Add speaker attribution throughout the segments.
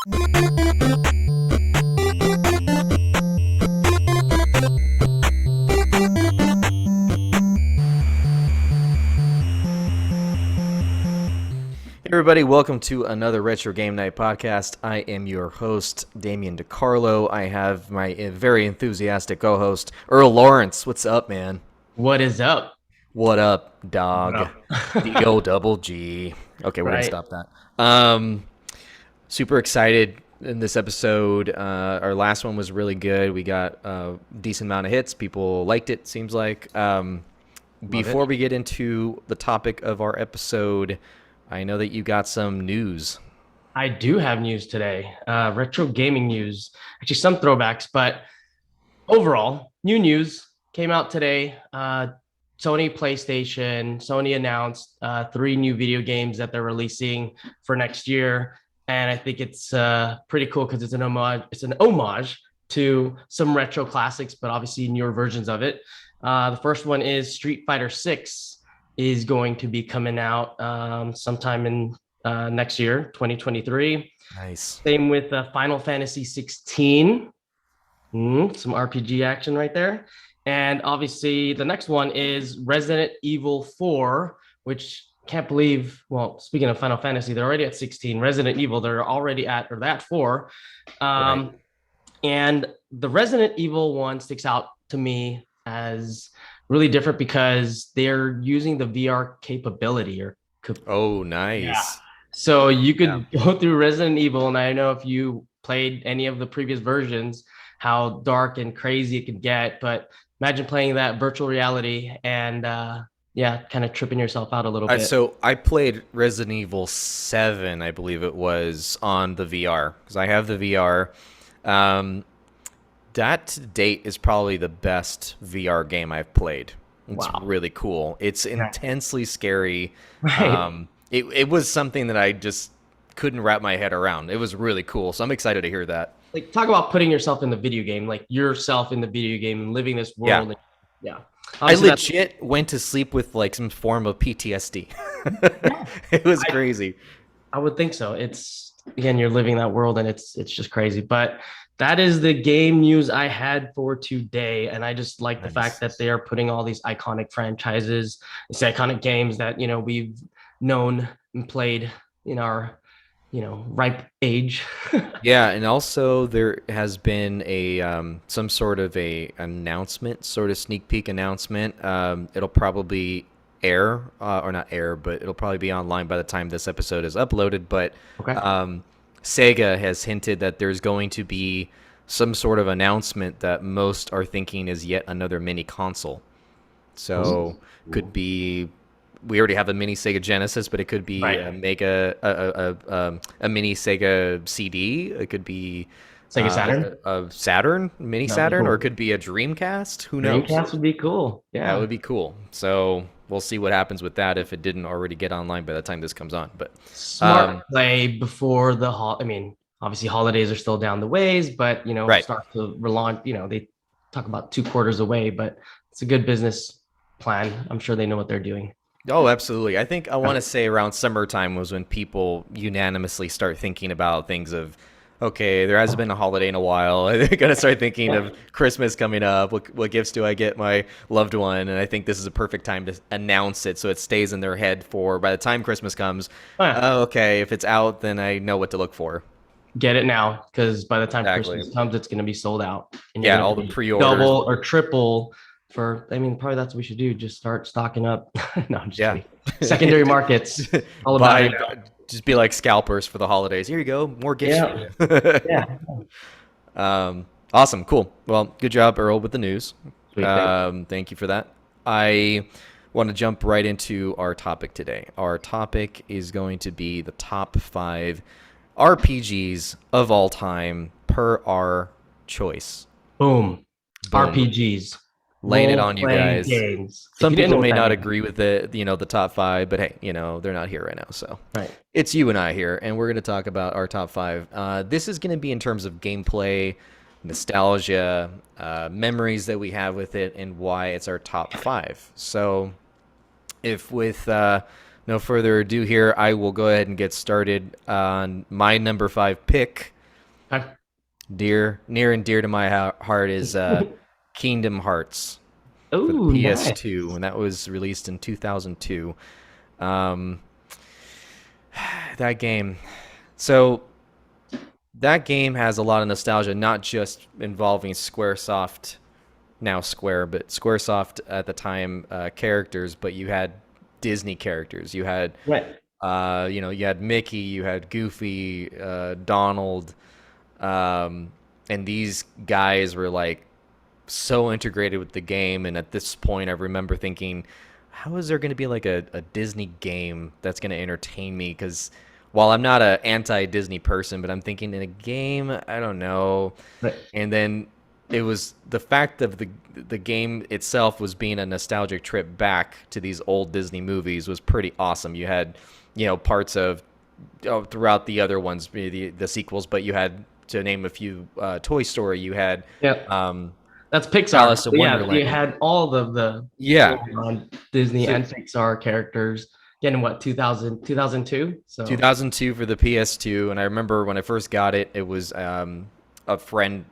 Speaker 1: Hey everybody, welcome to another Retro Game Night podcast. I am your host, Damian DiCarlo. I have my very enthusiastic co-host, Earl Lawrence. What's up, man?
Speaker 2: What is up?
Speaker 1: What up, dog?
Speaker 2: What
Speaker 1: D-O double G. Okay, we're going to
Speaker 2: Right.
Speaker 1: stop that. Super excited in this episode. Our last one was really good. We got a decent amount of hits. People liked it, seems like. Before we get into the topic of our episode, I know that you got some news.
Speaker 2: I do have news today. Retro gaming news. Actually, some throwbacks, but overall, new news came out today. Sony PlayStation, Sony announced 3 new video games that they're releasing for next year. And I think it's pretty cool because it's an homage. It's an homage to some retro classics, but obviously newer versions of it. The first one is Street Fighter 6 is going to be coming out sometime in next year, 2023.
Speaker 1: Nice.
Speaker 2: Same with Final Fantasy 16. Some RPG action right there. And obviously, the next one is Resident Evil 4, which can't believe. Well, speaking of Final Fantasy, they're already at 16. Resident Evil, they're already at or that 4.
Speaker 1: Right.
Speaker 2: And the Resident Evil one sticks out to me as really different because they're using the VR capability
Speaker 1: Oh, nice.
Speaker 2: Yeah. So you could go through Resident Evil, and I know if you played any of the previous versions, how dark and crazy it could get. But imagine playing that virtual reality and kind of tripping yourself out a little bit.
Speaker 1: So I played Resident Evil 7, I believe it was, on the VR because I have the VR. That to date is probably the best VR game I've played. It's really cool. It's intensely scary.
Speaker 2: Right.
Speaker 1: It was something that I just couldn't wrap my head around. It was really cool. So I'm excited to hear that.
Speaker 2: Like, talk about putting yourself in the video game, like yourself in the video game and living this world.
Speaker 1: Yeah.
Speaker 2: Yeah.
Speaker 1: I legit went to sleep with like some form of PTSD. It was crazy.
Speaker 2: I would think so. It's, again, you're living that world and it's just crazy. But that is the game news I had for today. And I just like the fact that they are putting all these iconic franchises, these iconic games that, we've known and played in our, ripe age.
Speaker 1: Yeah, and also there has been a some sort of a announcement, sort of sneak peek announcement. It'll probably air, or not air, but it'll probably be online by the time this episode is uploaded. But
Speaker 2: Okay.
Speaker 1: Sega has hinted that there's going to be some sort of announcement that most are thinking is yet another mini console. So could be, we already have a mini Sega Genesis, but it could be a mini Sega CD. It could be
Speaker 2: Sega Saturn.
Speaker 1: a Saturn, mini Saturn, or it could be a Dreamcast. Who knows?
Speaker 2: Dreamcast would be cool. Yeah,
Speaker 1: that would be cool. So we'll see what happens with that if it didn't already get online by the time this comes on. But
Speaker 2: smart play before the obviously holidays are still down the ways, but start to relaunch. They talk about 2 quarters away, but it's a good business plan. I'm sure they know what they're doing.
Speaker 1: Oh, absolutely. I think I want to say around summertime was when people unanimously start thinking about things of, okay, there hasn't been a holiday in a while. They're going to start thinking of Christmas coming up. What gifts do I get my loved one? And I think this is a perfect time to announce it so it stays in their head for by the time Christmas comes. Okay, if it's out, then I know what to look for.
Speaker 2: Get it now, because by the time Christmas comes, it's going to be sold out.
Speaker 1: And all the pre-orders.
Speaker 2: Double or triple probably that's what we should do. Just start stocking up. No, I'm just kidding. Secondary markets. All about it.
Speaker 1: Just be like scalpers for the holidays. Here you go. More gifts. Awesome. Cool. Well, good job, Earl, with the news. Thank you for that. I want to jump right into our topic today. Our topic is going to be the top 5 RPGs of all time per our choice.
Speaker 2: Boom. RPGs.
Speaker 1: Laying it on you guys.
Speaker 2: Games.
Speaker 1: Some people may not agree with the top 5, but hey, they're not here right now. So It's you and I here, and we're going to talk about our top 5. This is going to be in terms of gameplay, nostalgia, memories that we have with it, and why it's our top 5. So if with no further ado here, I will go ahead and get started on my number 5 pick. Near and dear to my heart is Kingdom Hearts for the
Speaker 2: Oh,
Speaker 1: PS2,
Speaker 2: nice.
Speaker 1: and that was released in 2002. Um, that game. So that game has a lot of nostalgia, not just involving SquareSoft, now Square, but SquareSoft at the time characters, but you had Disney characters. You had,
Speaker 2: Right.
Speaker 1: you had Mickey, you had Goofy, Donald, um, and these guys were like so integrated with the game. And at this point, I remember thinking, how is there going to be like a Disney game that's going to entertain me? Because while I'm not an anti-Disney person, but I'm thinking in a game, I don't know.
Speaker 2: Right.
Speaker 1: And then it was the fact of the game itself was being a nostalgic trip back to these old Disney movies was pretty awesome. You had, parts of throughout the other ones, the sequels, but you had to name a few, Toy Story. You had
Speaker 2: Yeah.
Speaker 1: um,
Speaker 2: That's Pixar.
Speaker 1: Alice in
Speaker 2: So yeah, you
Speaker 1: Wonderland.
Speaker 2: had all of the
Speaker 1: Yeah.
Speaker 2: full-on Disney
Speaker 1: So
Speaker 2: and Pixar characters. Again, in what, 2000, 2002? So
Speaker 1: 2002 for the PS2, and I remember when I first got it, it was a friend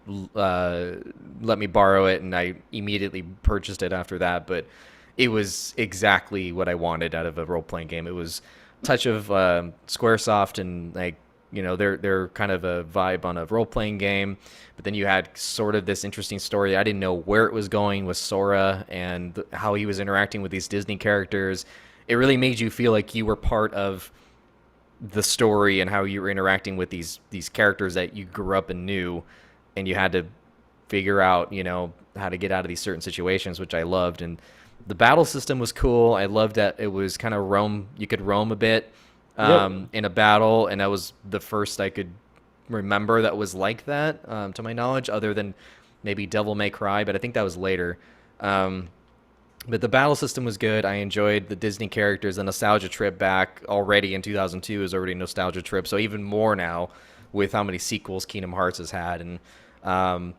Speaker 1: let me borrow it, and I immediately purchased it after that. But it was exactly what I wanted out of a role playing game. It was a touch of SquareSoft, and like they're kind of a vibe on a role playing game. But then you had sort of this interesting story. I didn't know where it was going with Sora and how he was interacting with these Disney characters. It really made you feel like you were part of the story and how you were interacting with these characters that you grew up and knew, and you had to figure out how to get out of these certain situations, which I loved. And the battle system was cool. I loved that it was kind of roam. You could roam a bit
Speaker 2: yep.
Speaker 1: in a battle, and that was the first I could remember that was like that, to my knowledge, other than maybe Devil May Cry, but I think that was later. Um, but the battle system was good. I enjoyed the Disney characters. The nostalgia trip back already in 2002 is already a nostalgia trip. So even more now with how many sequels Kingdom Hearts has had. And um,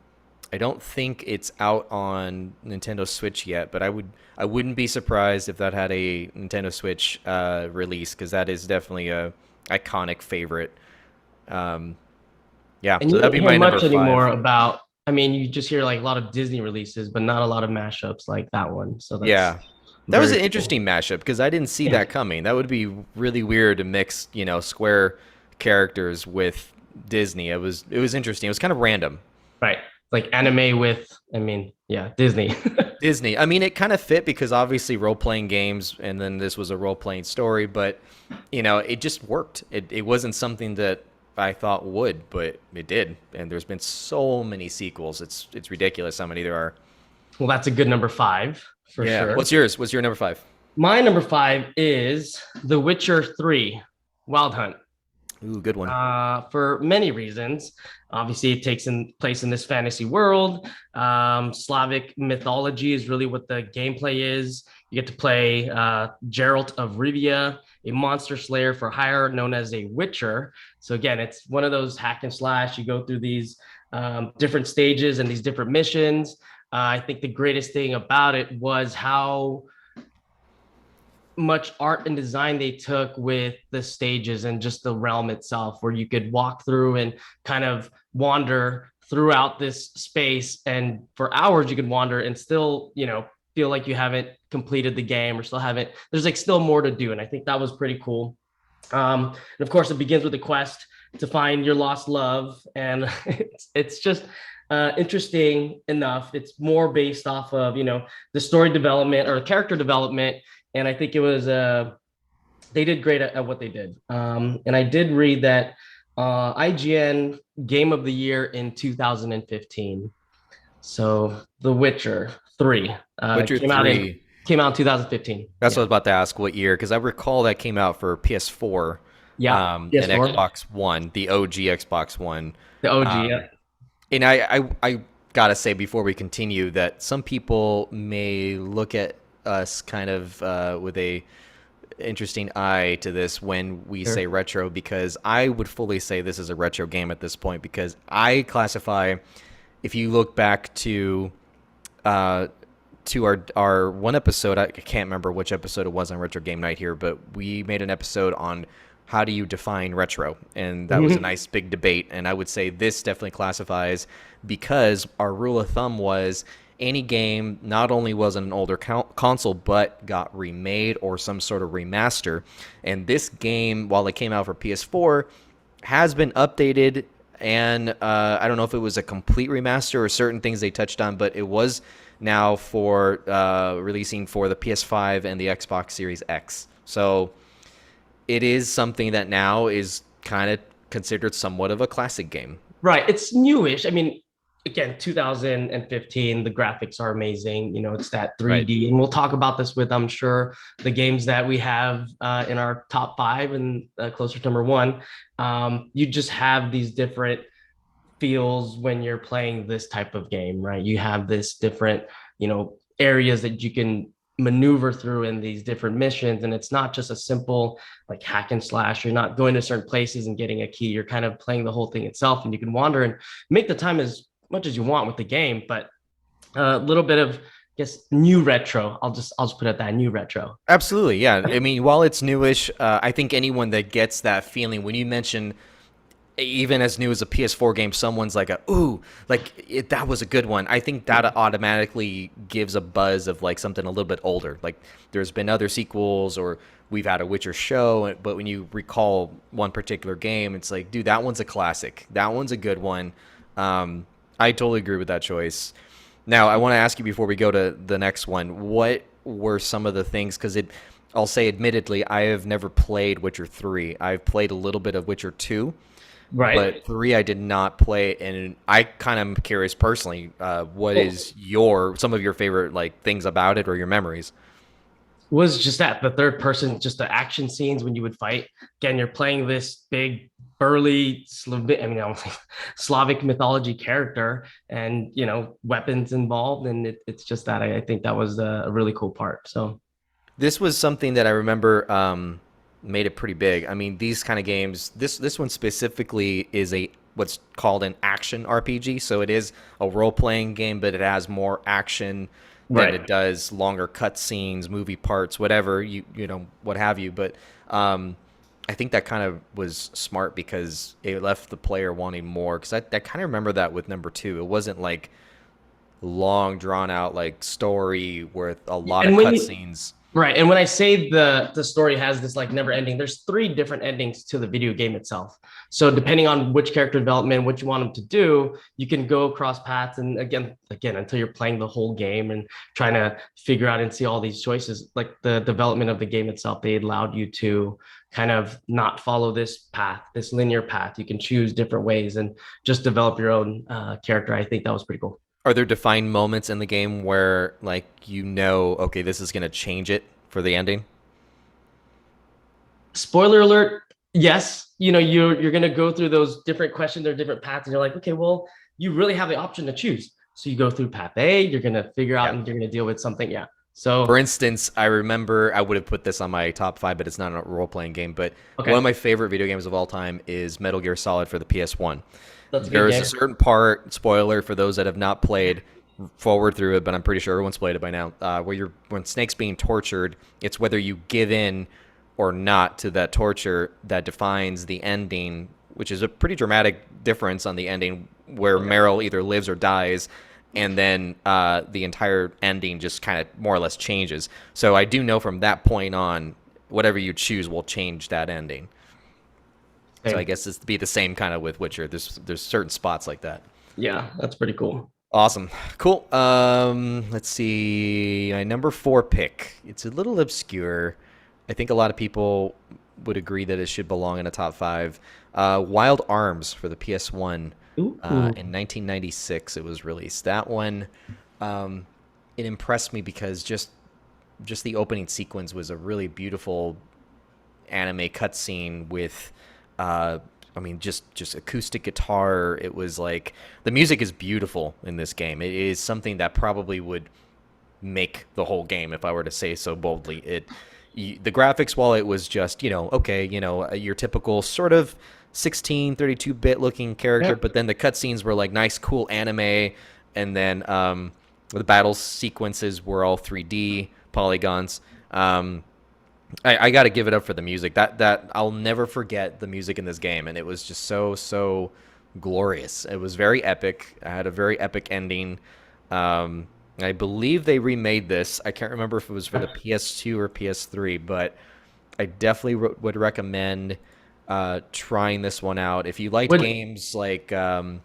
Speaker 1: I don't think it's out on Nintendo Switch yet, but I wouldn't be surprised if that had a Nintendo Switch release, because that is definitely a iconic favorite. Um, yeah,
Speaker 2: And
Speaker 1: so
Speaker 2: you
Speaker 1: that'd
Speaker 2: don't
Speaker 1: be
Speaker 2: hear
Speaker 1: my number
Speaker 2: much anymore
Speaker 1: five.
Speaker 2: about, I mean, you just hear like a lot of Disney releases, but not a lot of mashups like that one. So that's
Speaker 1: Yeah. That was
Speaker 2: very
Speaker 1: an
Speaker 2: cool.
Speaker 1: interesting mashup because I didn't see
Speaker 2: Yeah.
Speaker 1: that coming. That would be really weird to mix, Square characters with Disney. It was interesting. It was kind of random.
Speaker 2: Right. Like anime with, I mean, yeah, Disney.
Speaker 1: Disney. I mean, it kind of fit because obviously role playing games, and then this was a role playing story, but it just worked. It wasn't something that I thought would, but it did. And there's been so many sequels. It's ridiculous how many there are.
Speaker 2: Well, that's a good number five for
Speaker 1: Yeah.
Speaker 2: sure.
Speaker 1: What's yours? What's your number five?
Speaker 2: My number five is The Witcher 3 Wild Hunt.
Speaker 1: Ooh, good one.
Speaker 2: For many reasons. Obviously, it takes in place in this fantasy world. Slavic mythology is really what the gameplay is. You get to play Geralt of Rivia, a monster slayer for hire known as a Witcher. So again, it's one of those hack and slash. You go through these different stages and these different missions. I think the greatest thing about it was how much art and design they took with the stages and just the realm itself, where you could walk through and kind of wander throughout this space. And for hours, you could wander and still, feel like you haven't completed the game or still haven't, there's like still more to do. And I think that was pretty cool. And of course, it begins with a quest to find your lost love. And it's just, interesting enough. It's more based off of the story development or character development, and I think it was they did great at what they did. And I did read that IGN Game of the Year in 2015. So The Witcher 3
Speaker 1: Witcher three.
Speaker 2: came out in 2015.
Speaker 1: That's what I
Speaker 2: Yeah,
Speaker 1: was about to ask. What year? Because I recall that came out for PS4,
Speaker 2: yeah,
Speaker 1: and
Speaker 2: PS4,
Speaker 1: Xbox One, the OG Xbox One.
Speaker 2: the OG.
Speaker 1: Um,
Speaker 2: Yeah,
Speaker 1: and I gotta say before we continue that some people may look at us kind of with a interesting eye to this when we say
Speaker 2: sure.
Speaker 1: retro, because I would fully say this is a retro game at this point, because I classify, if you look back uh, to our one episode, I can't remember which episode it was on Retro Game Night here, but we made an episode on how do you define retro? And that was a
Speaker 2: Mhm.
Speaker 1: nice big debate. And I would say this definitely classifies, because our rule of thumb was any game not only was an older console, but got remade or some sort of remaster. And this game, while it came out for PS4, has been updated. And I don't know if it was a complete remaster or certain things they touched on, but it was now for releasing for the PS5 and the Xbox Series X. So it is something that now is kind of considered somewhat of a classic game.
Speaker 2: Right. It's newish. I mean, again, 2015, the graphics are amazing. You know, it's that
Speaker 1: Right.
Speaker 2: 3D. And we'll talk about this with, I'm sure, the games that we have in our top five and closer to number one. You just have these different feels when you're playing this type of game, right? You have this different, areas that you can maneuver through in these different missions. And it's not just a simple like hack and slash. You're not going to certain places and getting a key. You're kind of playing the whole thing itself, and you can wander and make the time as much as you want with the game. But a little bit of, I guess, new retro. I'll just put it at that, new retro.
Speaker 1: Absolutely, yeah. I mean, while it's newish, I think anyone that gets that feeling when you mention even as new as a PS4 game, someone's like, ooh, that was a good one. I think that automatically gives a buzz of like something a little bit older. Like there's been other sequels, or we've had a Witcher show, but when you recall one particular game, it's like, dude, that one's a classic. That one's a good one. I totally agree with that choice. Now, I want to ask you before we go to the next one, what were some of the things? Because I'll say, admittedly, I have never played Witcher 3. I've played a little bit of Witcher 2,
Speaker 2: Right.
Speaker 1: but 3 I did not play. And I kind of am curious personally, what
Speaker 2: Well,
Speaker 1: is some of your favorite like things about it or your memories?
Speaker 2: was just that the third person, just the action scenes when you would fight. Again, you're playing this big, burly, I mean, I don't think Slavic mythology character, and weapons involved, and it's just that I think that was a really cool part. So
Speaker 1: This was something that I remember made it pretty big. I mean, these kind of games. This one specifically is a what's called an action RPG. So it is a role playing game, but it has more action than it
Speaker 2: right.
Speaker 1: does longer cutscenes, movie parts, whatever what have you. But I think that kind of was smart because it left the player wanting more. Because I kind of remember that with number two. It wasn't like long drawn out like story with a lot of
Speaker 2: And when you,
Speaker 1: cutscenes.
Speaker 2: Right. And when I say the story has this like never ending, there's three different endings to the video game itself. So depending on which character development, what you want them to do, you can go across paths. And again, until you're playing the whole game and trying to figure out and see all these choices, like the development of the game itself, they allowed you to kind of not follow this path, this linear path. You can choose different ways and just develop your own character. I think that was pretty cool.
Speaker 1: Are there defined moments in the game where, like, okay, this is going to change it for the ending?
Speaker 2: Spoiler alert, yes, you're going to go through those different questions or different paths, and you're like, okay, well, you really have the option to choose. So you go through path A, you're going to figure out
Speaker 1: Yeah.
Speaker 2: and you're going to deal with something. Yeah.
Speaker 1: For
Speaker 2: So
Speaker 1: instance, I remember I would have put this on my top five, but it's not a role playing game. But one of
Speaker 2: okay,
Speaker 1: my favorite video games of all time is Metal Gear Solid for the PS1.
Speaker 2: that's a good
Speaker 1: There is a
Speaker 2: game.
Speaker 1: certain part, spoiler for those that have not played, forward through it, but I'm pretty sure everyone's played it by now, when Snake's being tortured, it's whether you give in or not to that torture that defines the ending, which is a pretty dramatic difference on the ending where
Speaker 2: Okay.
Speaker 1: Meryl either lives or dies, and then the entire ending just kind of more or less changes. So I do know from that point on, whatever you choose will change that ending. So I
Speaker 2: Same.
Speaker 1: guess it's be the same kind of with Witcher. There's certain spots like that.
Speaker 2: Yeah, that's pretty cool.
Speaker 1: Awesome. Cool. Let's see. My number four pick. It's a little obscure. I think a lot of people would agree that it should belong in a top five. Wild Arms for the PS1.
Speaker 2: Ooh.
Speaker 1: In 1996, it was released. That one, it impressed me because just the opening sequence was a really beautiful anime cutscene with I mean just acoustic guitar. It was like the music is beautiful in this game. It is something that probably would make the whole game if I were to say so boldly. The graphics, while it was just, okay, your typical sort of 16 32-bit looking character,
Speaker 2: Yeah.
Speaker 1: but then the cutscenes were like nice cool anime, and then the battle sequences were all 3D polygons. I got to give it up for the music. That I'll never forget the music in this game, and it was just so glorious. It was very epic. I had a very epic ending. I believe they remade this. I can't remember if it was for the PS2 or PS3, but I definitely would recommend trying this one out. If you liked
Speaker 2: What?
Speaker 1: games like Final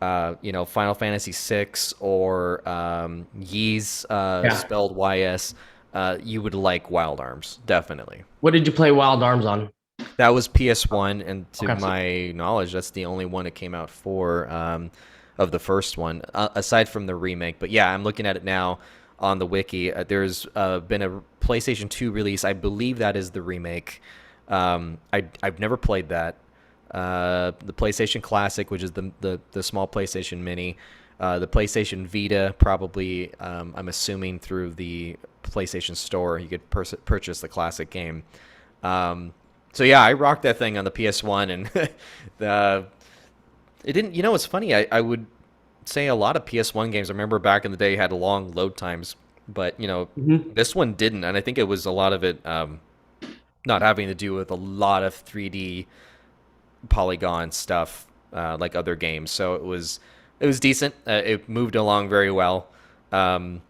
Speaker 1: Fantasy VI or Ys,
Speaker 2: Yeah.
Speaker 1: spelled YS, you would like Wild Arms, definitely.
Speaker 2: What did you play Wild Arms on?
Speaker 1: That was PS1, and to
Speaker 2: Okay.
Speaker 1: my knowledge, that's the only one it came out for of the first one, aside from the remake. But yeah, I'm looking at it now on the wiki. There's been a PlayStation 2 release. I believe that is the remake. I've never played that. The PlayStation Classic, which is the small PlayStation Mini, the PlayStation Vita, probably I'm assuming through the PlayStation Store, you could purchase the classic game. So yeah, I rocked that thing on the PS1, and the it didn't. It's funny. I would say a lot of PS1 games. I remember back in the day had long load times, but
Speaker 2: Mhm.
Speaker 1: this one didn't, and I think it was a lot of it not having to do with a lot of 3D polygon stuff like other games. So it was decent. It moved along very well. Um,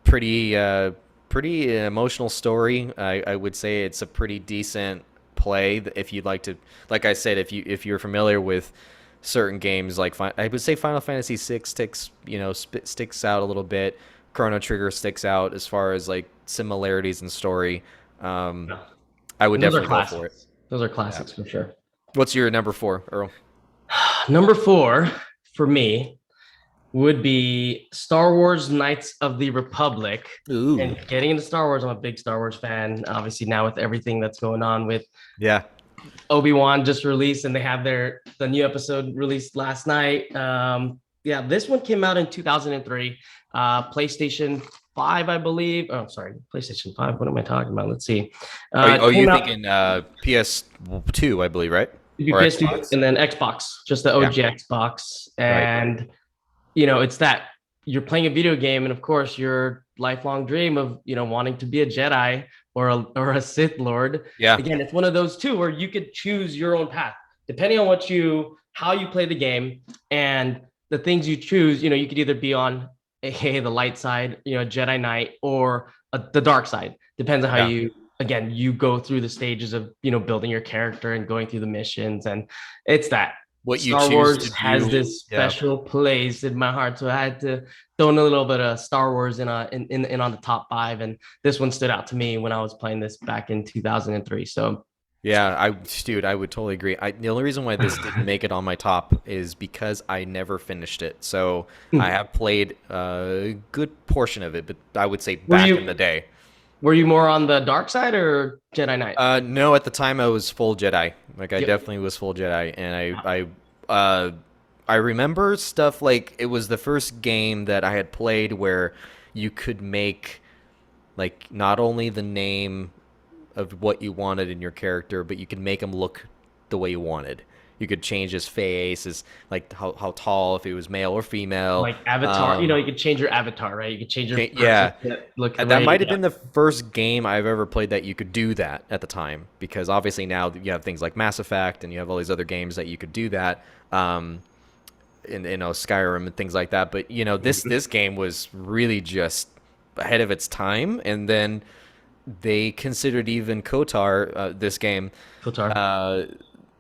Speaker 1: pretty emotional story. I would say it's a pretty decent play if you'd like to. Like I said, if you're familiar with certain games, like I would say Final Fantasy VI sticks out a little bit. Chrono Trigger sticks out as far as like similarities in story. Um,
Speaker 2: Yeah.
Speaker 1: I would
Speaker 2: And those are
Speaker 1: definitely go for it.
Speaker 2: classics. Those are
Speaker 1: Yeah.
Speaker 2: classics for sure.
Speaker 1: What's your number four, Earl?
Speaker 2: Number four for me would be Star Wars Knights of the Republic.
Speaker 1: Ooh.
Speaker 2: And getting into Star Wars, I'm a big Star Wars fan. Obviously, now with everything that's going on with
Speaker 1: Yeah.
Speaker 2: Obi-Wan just released, and they have the new episode released last night. Yeah, this one came out in 2003. PlayStation 5, I believe. Oh, sorry, PlayStation 5. What am I talking about? Let's see.
Speaker 1: Oh,
Speaker 2: It came
Speaker 1: you're
Speaker 2: out
Speaker 1: thinking PS2, I believe, right? Or
Speaker 2: PS2
Speaker 1: Xbox?
Speaker 2: and then Xbox, just the
Speaker 1: Yeah.
Speaker 2: OG Xbox.
Speaker 1: Right.
Speaker 2: And it's that you're playing a video game, and of course, your lifelong dream of wanting to be a Jedi or a Sith Lord.
Speaker 1: Yeah.
Speaker 2: Again, it's one of those two where you could choose your own path depending on how you play the game and the things you choose. You could either be on the light side, Jedi Knight, or the dark side. Depends on how
Speaker 1: Yeah.
Speaker 2: you go through the stages of building your character and going through the missions, and it's that
Speaker 1: What you
Speaker 2: Star
Speaker 1: choose to
Speaker 2: Wars has
Speaker 1: do.
Speaker 2: this
Speaker 1: Yeah.
Speaker 2: special place in my heart, so I had to throw in a little bit of Star Wars in on the top five, and this one stood out to me when I was playing this back in 2003. So,
Speaker 1: Yeah, dude, I would totally agree. The only reason why this didn't make it on my top is because I never finished it. So I have played a good portion of it, but I would say
Speaker 2: were
Speaker 1: back in the
Speaker 2: you
Speaker 1: day.
Speaker 2: were you more on the dark side or Jedi Knight?
Speaker 1: No, at the time I was full Jedi. Like I
Speaker 2: Yep.
Speaker 1: definitely was full Jedi, and I remember stuff like it was the first game that I had played where you could make like not only the name of what you wanted in your character, but you could make him look the way you wanted. You could change his face, his like how tall, if he was male or female.
Speaker 2: Like avatar, you could change your avatar, right? You could change your person
Speaker 1: Yeah,
Speaker 2: to look the
Speaker 1: that
Speaker 2: way.
Speaker 1: might have
Speaker 2: Yeah.
Speaker 1: been the first game I've ever played that you could do that at the time, because obviously now you have things like Mass Effect and you have all these other games that you could do that, in Skyrim and things like that. But this game was really just ahead of its time, and then they considered even Kotar, this game,
Speaker 2: Kotar.
Speaker 1: uh,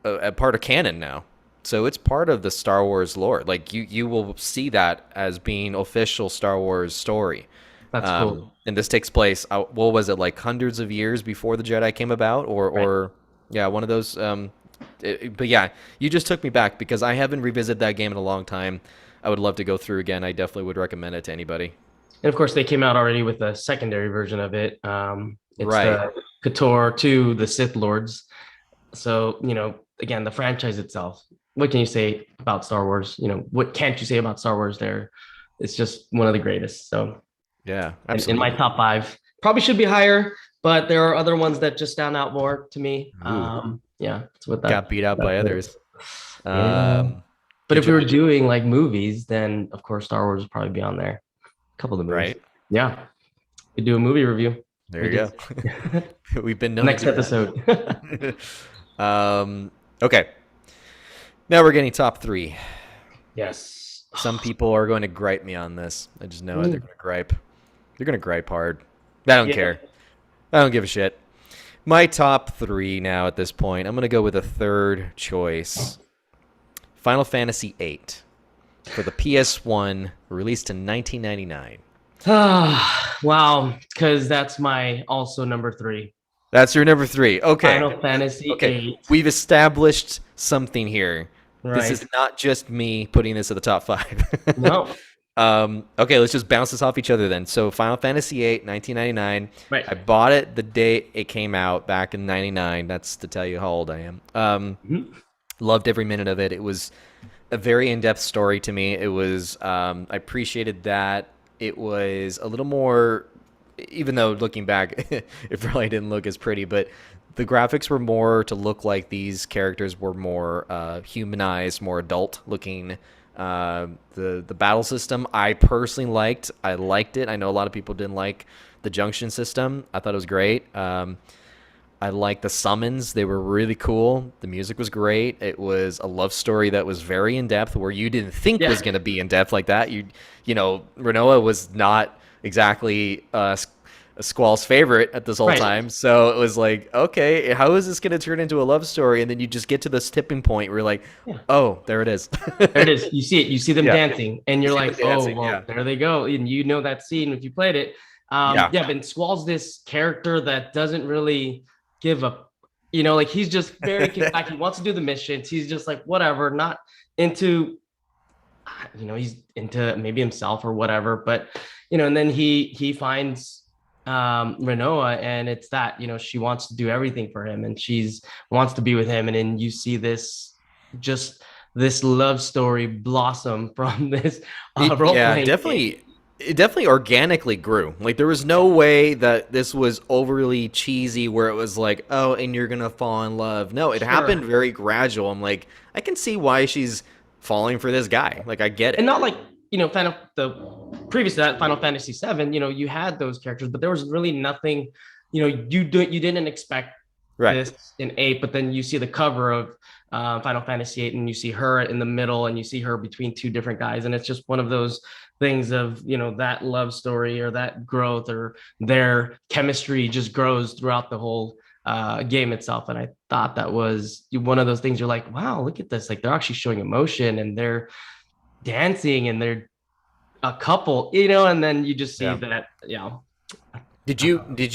Speaker 1: a part of canon now. So it's part of the Star Wars lore. Like you will see that as being official Star Wars story.
Speaker 2: That's cool.
Speaker 1: And this takes place. What was it, like hundreds of years before the Jedi came about,
Speaker 2: Right.
Speaker 1: or yeah, one of those. But yeah, you just took me back because I haven't revisited that game in a long time. I would love to go through again. I definitely would recommend it to anybody.
Speaker 2: And of course, they came out already with a secondary version of it. It's
Speaker 1: Right.
Speaker 2: the Kotor to the Sith Lords. So, again, the franchise itself. What can you say about Star Wars? What can't you say about Star Wars there? It's just one of the greatest. So,
Speaker 1: Yeah,
Speaker 2: in my
Speaker 1: absolutely.
Speaker 2: top five, probably should be higher, but there are other ones that just stand out more to me.
Speaker 1: Ooh,
Speaker 2: Yeah, it's what
Speaker 1: got beat out by
Speaker 2: that's
Speaker 1: others.
Speaker 2: it. Yeah.
Speaker 1: Um,
Speaker 2: But
Speaker 1: did
Speaker 2: if
Speaker 1: you
Speaker 2: we were doing like movies, then of course Star Wars would probably be on there. A couple of the movies.
Speaker 1: right?
Speaker 2: Yeah. We do a movie review.
Speaker 1: There
Speaker 2: We
Speaker 1: you
Speaker 2: did.
Speaker 1: go. We've been known to
Speaker 2: Next
Speaker 1: do
Speaker 2: episode.
Speaker 1: that. Okay. Now we're getting top three.
Speaker 2: Yes.
Speaker 1: Some people are going to gripe me on this. I just know it. They're
Speaker 2: Mm.
Speaker 1: going to gripe. They're going to gripe hard. I don't
Speaker 2: Yeah.
Speaker 1: care. I don't give a shit. My top three now at this point, I'm going to go with a third choice. Final Fantasy VIII for the PS1, released in 1999.
Speaker 2: Wow, because that's my also number three.
Speaker 1: That's your number three. Okay.
Speaker 2: Final Fantasy
Speaker 1: Okay.
Speaker 2: VIII.
Speaker 1: We've established something here. This is
Speaker 2: Right.
Speaker 1: not just me putting this at the top five.
Speaker 2: No.
Speaker 1: Okay, let's just bounce this off each other then. So Final Fantasy VIII, 1999.
Speaker 2: Right.
Speaker 1: I bought it the day it came out back in 99. That's to tell you how old I am.
Speaker 2: Mhm.
Speaker 1: Loved every minute of it. It was a very in-depth story to me. It was, I appreciated that. It was a little more, even though looking back, it probably didn't look as pretty, but the graphics were more to look like these characters were more humanized, more adult looking. The battle system I personally liked. I liked it. I know a lot of people didn't like the junction system. I thought it was great. I liked the summons. They were really cool. The music was great. It was a love story that was very in depth, where you didn't think
Speaker 2: Yeah.
Speaker 1: was going to be in depth like that. You know, Renoa was not exactly Squall's favorite at this whole
Speaker 2: Right.
Speaker 1: time. So it was like, okay, how is this going to turn into a love story? And then you just get to this tipping point where you're like,
Speaker 2: Yeah.
Speaker 1: oh, there it is.
Speaker 2: There it is. You see it. You see them
Speaker 1: Yeah.
Speaker 2: dancing, and you're
Speaker 1: You see
Speaker 2: like,
Speaker 1: them dancing,
Speaker 2: "Oh, well,
Speaker 1: yeah.
Speaker 2: there they go." And you know that scene if you played it.
Speaker 1: Yeah.
Speaker 2: Yeah, but Squall's this character that doesn't really give a, like he's just very like he wants to do the missions. He's just like whatever, not into, he's into maybe himself or whatever. But and then he finds Renoa, and it's that she wants to do everything for him, and she's wants to be with him, and then you see just this love story blossom from this role
Speaker 1: Yeah,
Speaker 2: playing game.
Speaker 1: definitely. It definitely organically grew. Like there was no way that this was overly cheesy, where it was like, oh, and you're gonna fall in love. No, it happened
Speaker 2: Sure.
Speaker 1: very gradual. I'm like, I can see why she's falling for this guy. Like I get
Speaker 2: And
Speaker 1: it.
Speaker 2: not like the previous to that Final Fantasy VII, you had those characters, but there was really nothing. You didn't expect
Speaker 1: Right.
Speaker 2: this in eight, but then you see the cover of Final Fantasy VIII, and you see her in the middle, and you see her between two different guys, and it's just one of those things of that love story or that growth or their chemistry just grows throughout the whole game itself. And I thought that was one of those things. You're like, wow, look at this! Like they're actually showing emotion, and they're dancing, and they're a couple, and then you just see
Speaker 1: Yeah.
Speaker 2: that,
Speaker 1: Did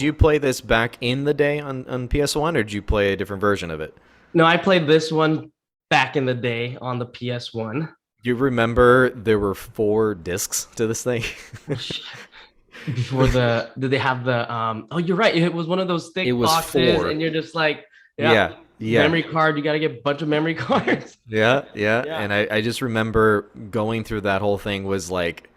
Speaker 1: you play this back in the day on PS1, or did you play a different version of it?
Speaker 2: No, I played this one back in the day on the PS1.
Speaker 1: You remember there were 4 discs to this thing?
Speaker 2: Before did they have the oh, you're right, it was one of those
Speaker 1: It
Speaker 2: thick
Speaker 1: was
Speaker 2: boxes,
Speaker 1: 4.
Speaker 2: and you're just like,
Speaker 1: Yeah. Yeah.
Speaker 2: memory card, you got to get a bunch of memory cards.
Speaker 1: Yeah, yeah,
Speaker 2: Yeah.
Speaker 1: and I just remember going through that whole thing was like,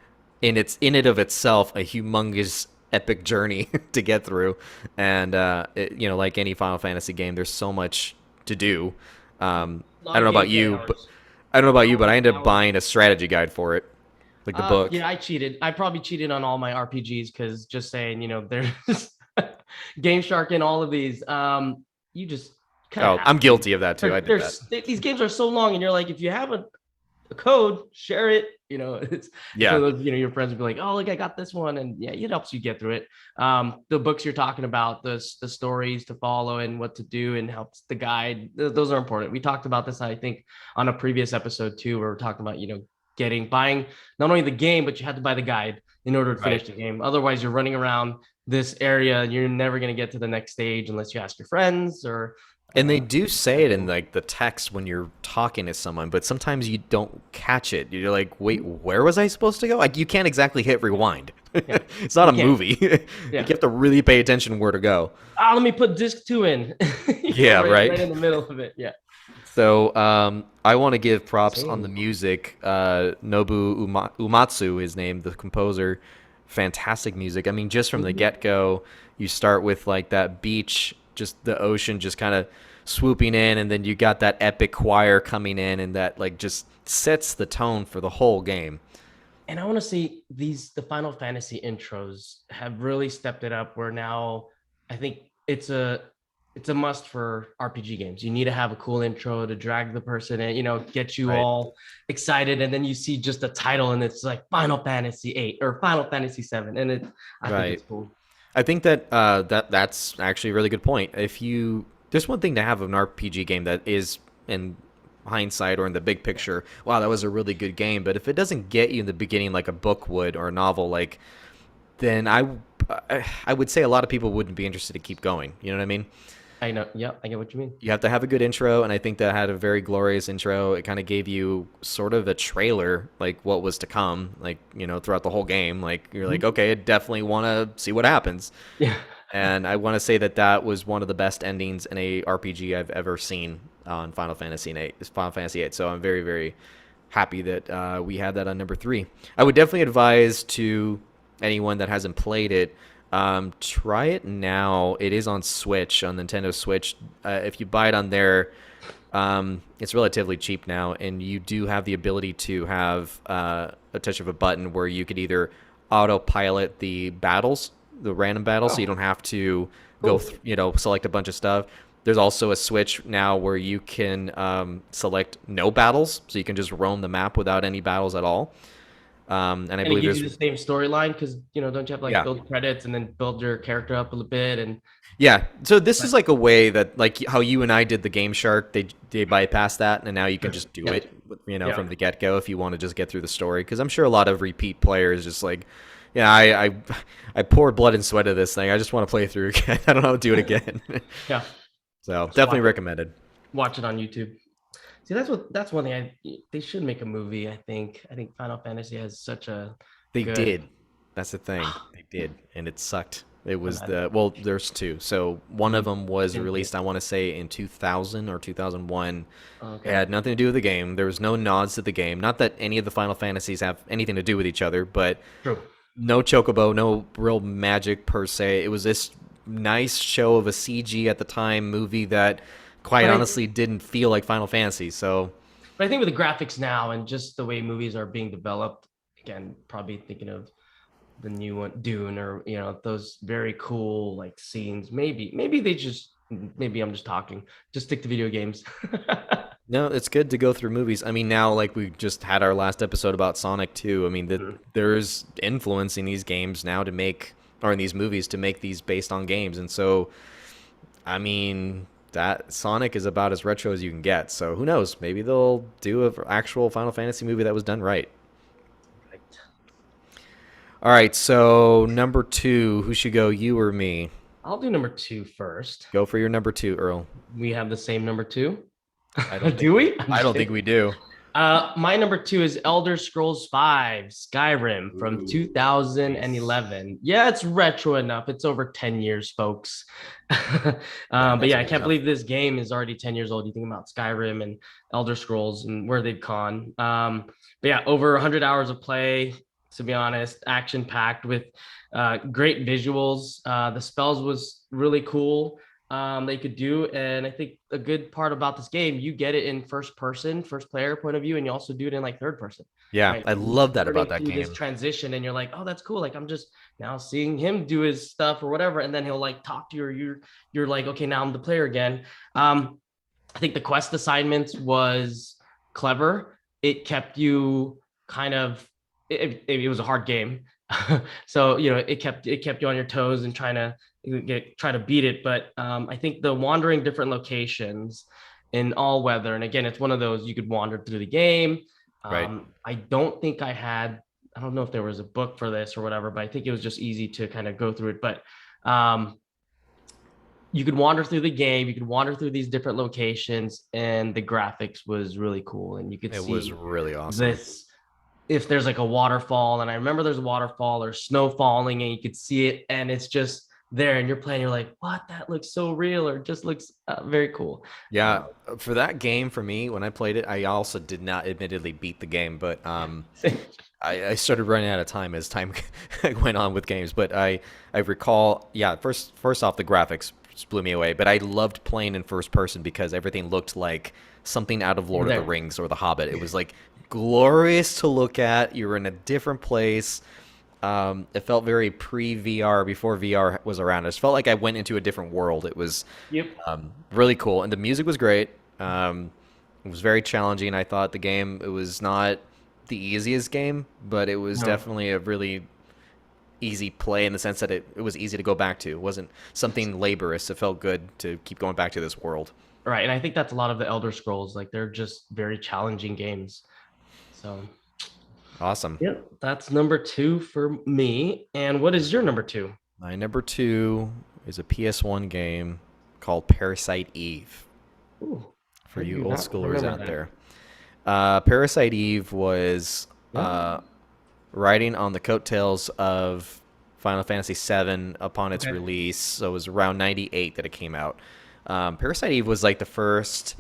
Speaker 1: in it of itself, a humongous epic journey to get through, and like any Final Fantasy game, there's so much to do.
Speaker 2: A
Speaker 1: I
Speaker 2: lot
Speaker 1: don't know
Speaker 2: of
Speaker 1: about
Speaker 2: gameplay
Speaker 1: you, but
Speaker 2: hours.
Speaker 1: I ended up
Speaker 2: Hours.
Speaker 1: buying a strategy guide for it, like the book.
Speaker 2: Yeah, I cheated. I probably cheated on all my RPGs, because just saying, there's Game Shark in all of these. You just kind
Speaker 1: Oh,
Speaker 2: of
Speaker 1: I'm guilty of that too. I did that.
Speaker 2: these games are so long, and you're like, if you have a code, share it. It's
Speaker 1: Yeah,
Speaker 2: so those, your friends will be like, oh, look, I got this one, and yeah, it helps you get through it. The books you're talking about, the stories to follow and what to do, and helps the guide. Those are important. We talked about this, I think, on a previous episode too, where we're talking about buying not only the game, but you had to buy the guide in order to finish
Speaker 1: right.
Speaker 2: the game. Otherwise, you're running around this area, and you're never going to get to the next stage unless you ask your friends or.
Speaker 1: And they do say it in like the text when you're talking to someone, but sometimes you don't catch it. You're like, wait, where was I supposed to go? Like you can't exactly hit rewind.
Speaker 2: Yeah,
Speaker 1: It's not a
Speaker 2: you can't.
Speaker 1: movie.
Speaker 2: Yeah.
Speaker 1: You have to really pay attention where to go.
Speaker 2: Let me put disc 2 in.
Speaker 1: Yeah,
Speaker 2: right
Speaker 1: right.
Speaker 2: in the middle of it. Yeah.
Speaker 1: So I want to give props on the
Speaker 2: Same.
Speaker 1: music. Umatsu is named, the composer. Fantastic music. I mean, just from the get-go, you start with like that beach, just the ocean just kind of swooping in, and then you got that epic choir coming in, and that like just sets the tone for the whole game.
Speaker 2: And I want to say the Final Fantasy intros have really stepped it up. Where now I think it's a must for RPG games. You need to have a cool intro to drag the person in, get you
Speaker 1: Right.
Speaker 2: all excited, and then you see just a title and it's like Final Fantasy 8 or Final Fantasy 7, and I think
Speaker 1: Right.
Speaker 2: it's cool.
Speaker 1: I think that that's actually a really good point. If you There's one thing to have an RPG game that is in hindsight or in the big picture, wow, that was a really good game. But if it doesn't get you in the beginning like a book would or a novel, like then I would say a lot of people wouldn't be interested to keep going. You know what I mean?
Speaker 2: I know. Yeah, I get what you mean.
Speaker 1: You have to have a good intro, and I think that had a very glorious intro. It kind of gave you sort of a trailer, like what was to come, like throughout the whole game. Like you're like,
Speaker 2: Mhm.
Speaker 1: okay, I definitely want to see what happens.
Speaker 2: Yeah.
Speaker 1: And I want to say that that was one of the best endings in a RPG I've ever seen on Final Fantasy 8. So I'm very, very happy that we had that on number 3. I would definitely advise to anyone that hasn't played it, try it now. It is on Switch, on Nintendo Switch. If you buy it on there, it's relatively cheap now, and you do have the ability to have a touch of a button where you could either autopilot the battles, the random battles, so you
Speaker 2: Oh,
Speaker 1: don't have to go,
Speaker 2: cool.
Speaker 1: select a bunch of stuff. There's also a switch now where you can select no battles, so you can just roam the map without any battles at all. And I
Speaker 2: And it
Speaker 1: believe
Speaker 2: gives
Speaker 1: there's,
Speaker 2: you the same storyline because don't you have like
Speaker 1: yeah,
Speaker 2: build credits and then build your character up a little bit and
Speaker 1: yeah. So this is
Speaker 2: right.
Speaker 1: like a way that, like how you and I did the Game Shark, they bypassed that, and now you can just do
Speaker 2: Yeah.
Speaker 1: it,
Speaker 2: Yeah.
Speaker 1: from the get go if you want to just get through the story. Because I'm sure a lot of repeat players just like, yeah, I poured blood and sweat of this thing. I just want to play through again. I don't know how to do it again.
Speaker 2: Yeah.
Speaker 1: So
Speaker 2: Just
Speaker 1: definitely recommended.
Speaker 2: watch it on YouTube. See, that's one thing they should make a movie, I think. I think Final Fantasy has such a
Speaker 1: They
Speaker 2: good
Speaker 1: did. That's the thing. They did, and it sucked. It was
Speaker 2: I
Speaker 1: the well. There's two. So one of
Speaker 2: mhm.
Speaker 1: them was
Speaker 2: Didn't see it.
Speaker 1: released, I want to say, in 2000 or 2001. It
Speaker 2: Okay.
Speaker 1: had nothing to do with the game. There was no nods to the game. Not that any of the Final Fantasies have anything to do with each other, but
Speaker 2: True.
Speaker 1: no chocobo, no real magic per se. It was this nice show of a CG at the time movie that, quite
Speaker 2: But I
Speaker 1: honestly, didn't feel like Final Fantasy. So
Speaker 2: but I think with the graphics now and just the way movies are being developed, again, probably thinking of the new one, Dune, or those very cool like scenes. Maybe they just maybe I'm just talking. Just stick to video games.
Speaker 1: no, it's good to go through movies. I mean, now like we just had our last episode about Sonic 2. I mean, that
Speaker 2: Mhm.
Speaker 1: there's influence in these games now to make, or in these movies to make these based on games. And so, I mean, that Sonic is about as retro as you can get. So, who knows? Maybe they'll do an actual Final Fantasy movie that was done right.
Speaker 2: Right.
Speaker 1: All right, so number 2, who should go, you or me?
Speaker 2: I'll do number two first.
Speaker 1: Go for your number 2, Earl.
Speaker 2: We have the same number two.
Speaker 1: I don't think
Speaker 2: Do we? I'm
Speaker 1: I
Speaker 2: just
Speaker 1: don't think
Speaker 2: kidding.
Speaker 1: we do.
Speaker 2: My number two is Elder Scrolls 5 Skyrim from
Speaker 1: Ooh, nice.
Speaker 2: 2011. Yeah, it's retro enough. It's over 10 years, folks.
Speaker 1: Yeah,
Speaker 2: But
Speaker 1: that's
Speaker 2: yeah, I
Speaker 1: old
Speaker 2: can't
Speaker 1: enough.
Speaker 2: believe this game is already 10 years old. You think about Skyrim and Elder Scrolls and where they've gone. But yeah, over 100 hours of play, to be honest, action packed with great visuals. The spells was really cool they could do. And I think a good part about this game, you get it in first person, first player point of view, and you also do it in like third person,
Speaker 1: Yeah,
Speaker 2: right?
Speaker 1: I
Speaker 2: You're
Speaker 1: love that about
Speaker 2: learning
Speaker 1: that
Speaker 2: through this
Speaker 1: game.
Speaker 2: transition, and you're like, oh, that's cool. Like I'm just now seeing him do his stuff or whatever, and then he'll like talk to you, or you're like, okay, now I'm the player again. I think the quest assignments was clever. It kept you kind of it was a hard game. So it kept you on your toes and try to beat it. But I think the wandering different locations in all weather, and again, it's one of those you could wander through the game.
Speaker 1: Right.
Speaker 2: I don't think I don't know if there was a book for this or whatever, but I think it was just easy to kind of go through it. But um, you could wander through the game, you could wander through these different locations, and the graphics was really cool. And you could
Speaker 1: It was
Speaker 2: see
Speaker 1: really awesome.
Speaker 2: this if there's like a waterfall, and I remember there's a waterfall or snow falling, and you could see it, and it's just there, and you're playing, you're like, what? That looks so real, or just looks very cool.
Speaker 1: Yeah,
Speaker 2: Uh,
Speaker 1: for that game, for me, when I played it, I also did not admittedly beat the game, but I started running out of time as time went on with games. But I recall, yeah, first off, the graphics just blew me away. But I loved playing in first person because everything looked like something out of Lord of the
Speaker 2: There.
Speaker 1: Rings or The Hobbit. It was like glorious to look at. You were in a different place. It felt very pre-VR, before VR was around. It just felt like I went into a different world. It was
Speaker 2: Yep.
Speaker 1: really cool, and the music was great. It was very challenging. I thought the game, it was not the easiest game, but it was
Speaker 2: No.
Speaker 1: definitely a really easy play in the sense that it was easy to go back to. It wasn't something laborious. It felt good to keep going back to this world.
Speaker 2: Right. And I think that's a lot of the Elder Scrolls. Like they're just very challenging games. So
Speaker 1: Awesome.
Speaker 2: yeah, that's number two for me. And what is your number two?
Speaker 1: My number two is a PS1 game called Parasite Eve,
Speaker 2: Ooh,
Speaker 1: for
Speaker 2: I
Speaker 1: you
Speaker 2: do
Speaker 1: old
Speaker 2: not
Speaker 1: schoolers
Speaker 2: remember
Speaker 1: out
Speaker 2: that.
Speaker 1: there. Parasite Eve was
Speaker 2: Yeah.
Speaker 1: riding on the coattails of Final Fantasy VII upon its
Speaker 2: Okay.
Speaker 1: release. So it was around 98 that it came out. Parasite Eve was like the first.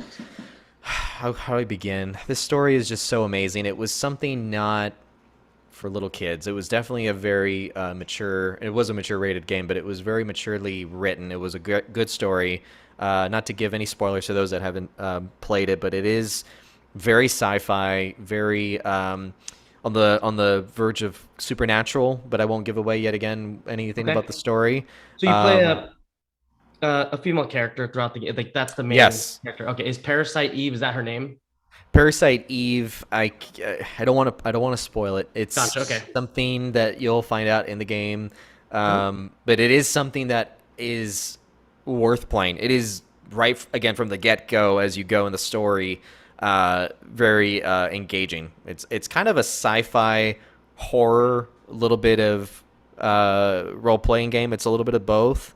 Speaker 1: How do I begin? This story is just so amazing. It was something not for little kids. It was definitely a very mature. It was a mature rated game, but it was very maturely written. It was a good story. Not to give any spoilers to those that haven't played it, but it is very sci-fi, very on the verge of supernatural. But I won't give away yet again anything
Speaker 2: Okay.
Speaker 1: about the story.
Speaker 2: So you play a female character throughout the game. Like that's the main
Speaker 1: Yes,
Speaker 2: character. Okay. Is Parasite Eve? Is that her name?
Speaker 1: Parasite Eve. I don't want to spoil it.
Speaker 2: Gotcha. Okay.
Speaker 1: It's something that you'll find out in the game,
Speaker 2: Oh,
Speaker 1: but it is something that is worth playing. It is again from the get go as you go in the story. Very engaging. It's kind of a sci-fi horror, a little bit of role playing game. It's a little bit of both,